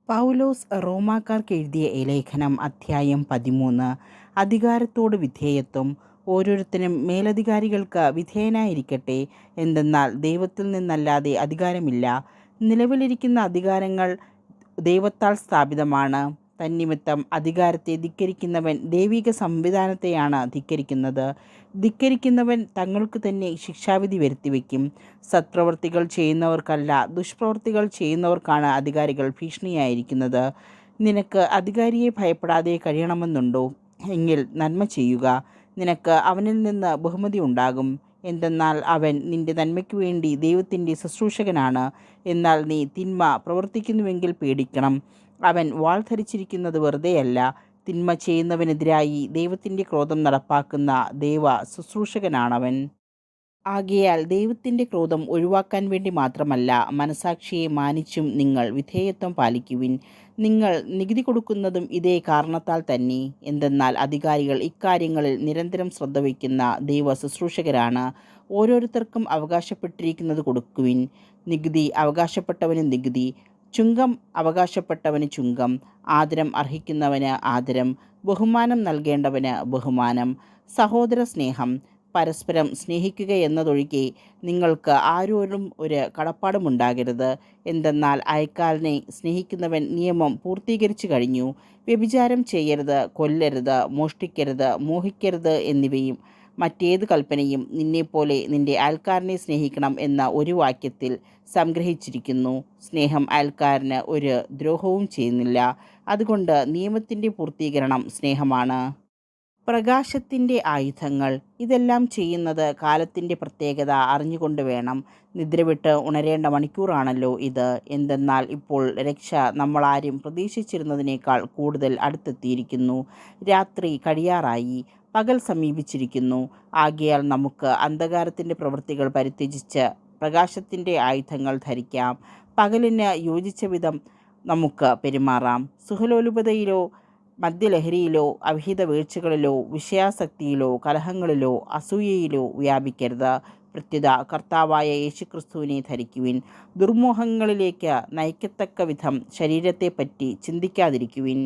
പൗലോസ് റോമാക്കാർക്ക് എഴുതിയ ലേഖനം അധ്യായം 13. അധികാരത്തോട് വിധേയത്വം. ഓരോരുത്തരും മേലധികാരികൾക്ക് വിധേയനായിരിക്കട്ടെ. എന്തെന്നാൽ ദൈവത്തിൽ നിന്നല്ലാതെ അധികാരമില്ല. നിലവിലിരിക്കുന്ന അധികാരങ്ങൾ ദൈവത്താൽ സ്ഥാപിതമാണ്. തന്നിമിത്തം അധികാരത്തെ ധിക്കരിക്കുന്നവൻ ദൈവിക സംവിധാനത്തെയാണ് ധിക്കരിക്കുന്നത്. ധിക്കരിക്കുന്നവൻ തങ്ങൾക്ക് തന്നെ ശിക്ഷാവിധി വരുത്തിവെക്കും. സത്പ്രവൃത്തികൾ ചെയ്യുന്നവർക്കല്ല, ദുഷ്പ്രവൃത്തികൾ ചെയ്യുന്നവർക്കാണ് അധികാരികൾ ഭീഷണിയായിരിക്കുന്നത്. നിനക്ക് അധികാരിയെ ഭയപ്പെടാതെ കഴിയണമെന്നുണ്ടോ? എങ്കിൽ നന്മ ചെയ്യുക. നിനക്ക് അവനിൽ നിന്ന് ബഹുമതി ഉണ്ടാകും. എന്തെന്നാൽ അവൻ നിന്റെ നന്മയ്ക്കു വേണ്ടി ദൈവത്തിൻ്റെ ശുശ്രൂഷകനാണ്. എന്നാൽ നീ തിന്മ പ്രവർത്തിക്കുന്നുവെങ്കിൽ പേടിക്കണം. അവൻ വാൾ ധരിച്ചിരിക്കുന്നത് വെറുതെയല്ല. തിന്മ ചെയ്യുന്നവനെതിരായി ദൈവത്തിൻ്റെ ക്രോധം നടപ്പാക്കുന്ന ദൈവ ശുശ്രൂഷകനാണവൻ. ആകയാൽ ദൈവത്തിൻ്റെ ക്രോധം ഒഴിവാക്കാൻ വേണ്ടി മാത്രമല്ല, മനസാക്ഷിയെ മാനിച്ചും നിങ്ങൾ വിധേയത്വം പാലിക്കുവിൻ. നിങ്ങൾ നികുതി കൊടുക്കുന്നതും ഇതേ കാരണത്താൽ തന്നെ. എന്തെന്നാൽ അധികാരികൾ ഇക്കാര്യങ്ങളിൽ നിരന്തരം ശ്രദ്ധ വയ്ക്കുന്ന ദൈവ ശുശ്രൂഷകരാണ്. ഓരോരുത്തർക്കും അവകാശപ്പെട്ടിരിക്കുന്നത് കൊടുക്കുവിൻ. നികുതി അവകാശപ്പെട്ടവന് നികുതി, ചുങ്കം അവകാശപ്പെട്ടവന് ചുങ്കം, ആദരം അർഹിക്കുന്നവന് ആദരം, ബഹുമാനം നൽകേണ്ടവന് ബഹുമാനം. സഹോദര സ്നേഹം. പരസ്പരം സ്നേഹിക്കുക എന്നതൊഴികെ നിങ്ങൾക്ക് ആരോടും ഒരു കടപ്പാടുമുണ്ടാകരുത്. എന്തെന്നാൽ അയൽക്കാരനെ സ്നേഹിക്കുന്നവൻ നിയമം പൂർത്തീകരിച്ചു കഴിഞ്ഞു. വ്യഭിചാരം ചെയ്യരുത്, കൊല്ലരുത്, മോഷ്ടിക്കരുത്, മോഹിക്കരുത് എന്നിവയും മറ്റേത് കൽപ്പനയും നിന്നെപ്പോലെ നിന്റെ അയൽക്കാരനെ സ്നേഹിക്കണം എന്ന ഒരു വാക്യത്തിൽ സംഗ്രഹിച്ചിരിക്കുന്നു. സ്നേഹം അയൽക്കാരന് ഒരു ദ്രോഹവും ചെയ്യുന്നില്ല. അതുകൊണ്ട് നിയമത്തിൻ്റെ പൂർത്തീകരണം സ്നേഹമാണ്. പ്രകാശത്തിൻ്റെ ആയുധങ്ങൾ. ഇതെല്ലാം ചെയ്യുന്നത് കാലത്തിൻ്റെ പ്രത്യേകത അറിഞ്ഞുകൊണ്ട് വേണം. നിദ്രവിട്ട് ഉണരേണ്ട മണിക്കൂറാണല്ലോ ഇത്. എന്തെന്നാൽ ഇപ്പോൾ രക്ഷ നമ്മളാരും പ്രതീക്ഷിച്ചിരുന്നതിനേക്കാൾ കൂടുതൽ അടുത്തെത്തിയിരിക്കുന്നു. രാത്രി കഴിയാറായി, പകൽ സമീപിച്ചിരിക്കുന്നു. ആകയാൽ നമുക്ക് അന്ധകാരത്തിൻ്റെ പ്രവൃത്തികൾ പരിത്യജിച്ച് പ്രകാശത്തിൻ്റെ ആയുധങ്ങൾ ധരിക്കാം. പകലിന് യോജിച്ച വിധം നമുക്ക് പെരുമാറാം. സുഖലോലുപതയിലോ മദ്യലഹരിയിലോ അവിഹിത വീഴ്ചകളിലോ വിഷയാസക്തിയിലോ കലഹങ്ങളിലോ അസൂയയിലോ വ്യാപിക്കരുത്. പ്രത്യുത കർത്താവായ യേശുക്രിസ്തുവിനെ ധരിക്കുവിൻ. ദുർമോഹങ്ങളിലേക്ക് നയിക്കത്തക്ക വിധം ശരീരത്തെപ്പറ്റി ചിന്തിക്കാതിരിക്കുവിൻ.